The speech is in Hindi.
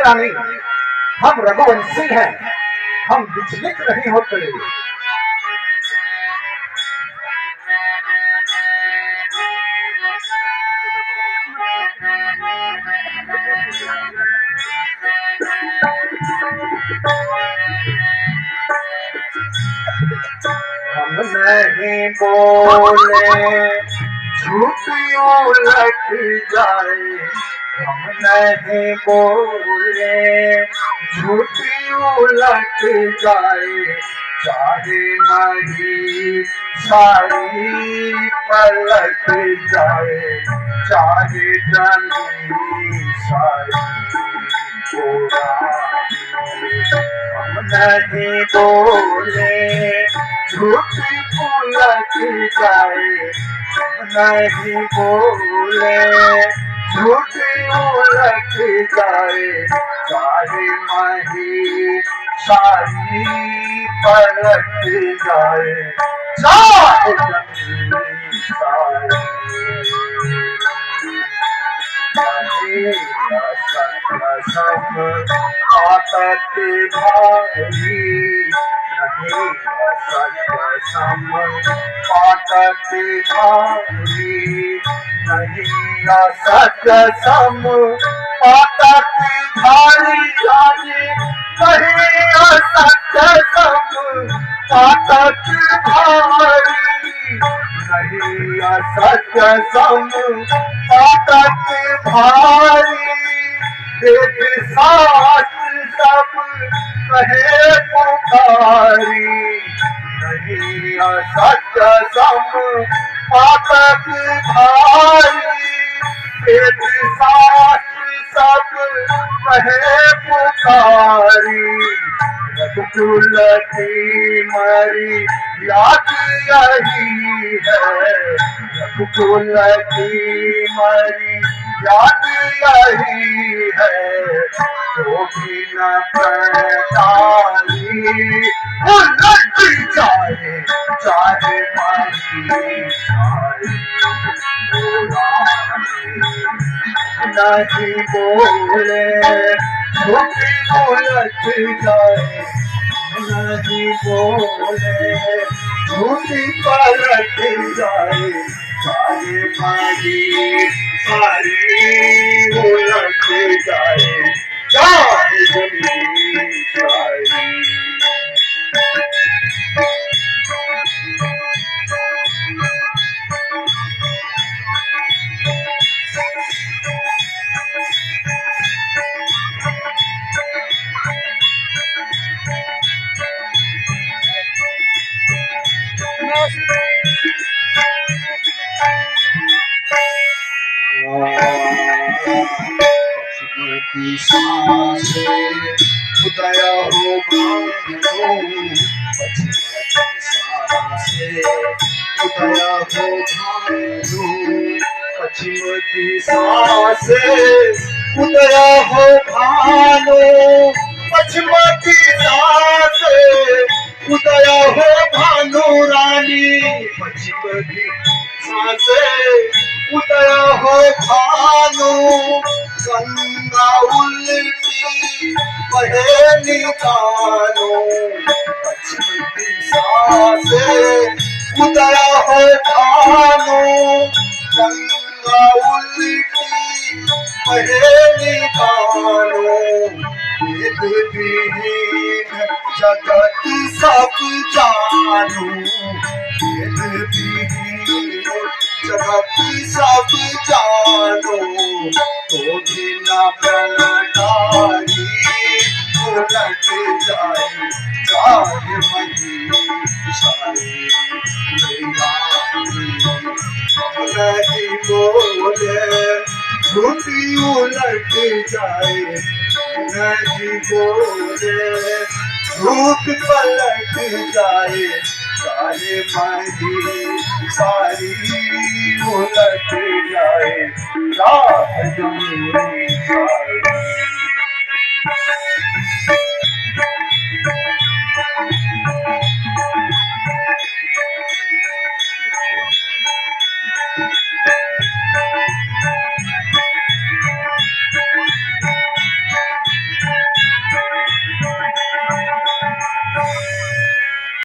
रानी, हम रघुवंशी हैं, हम विचलित नहीं होते। हम नहीं बोले झूठ उलट जाए, हम नहीं बोले झूठ उलट जाए, चाहे नहीं सारी पलट जाए, चाहे जमी सारी हम नहीं बोले झूठ उलट जाए, हम नहीं बोले झूठ उलट जाए, चाहे मही सारी पलट जाए, चाहे जमी सारी कसम आकत भारी, नहीं कसम आकत भारी, नहीं कसम आकत भारी, नहीं कसम आकत भारी, नहीं कसम आकत भारी, एक साथ सब कहे पुकारी, नहीं कसम आकत भारी, एक साथ सब कहे पुकारी, रघुकुल की मरी याद यही है, रघुकुल की मरी याद यही है, तो भी न पहचानी उलट जाए, चाहे मारी नहीं बोले झूठ उलट जाए, नहीं बोले झूठ पलट जाए, चाहे मारी सारी उलट जाए, चाहे जमी सारी। दिशा से उदय हो भानु, पश्चिम दिशा से उदय हो भानु, पश्चिम दिशा से उदय हो भानु, पश्चिम दिशा से उदय हो भानु रानी, पश्चिम दिशा से उदय हो भानु, गंगा उल्टी बहे निकालो, पश्चिम दिशा से उदय हो भानु, गंगा उल्टी बहे निकालो, वेद विहीन जगत सब जानो, वेद विहीन जगत सब जानो, तो भी न पलटारी उलट जाए, चाहे मही सारी नहीं बोले झूठी उलट जाए, नहीं बोले झूठ पलट जाए, चाहे मही सारी उलट जाए, चाहे जमी सारी।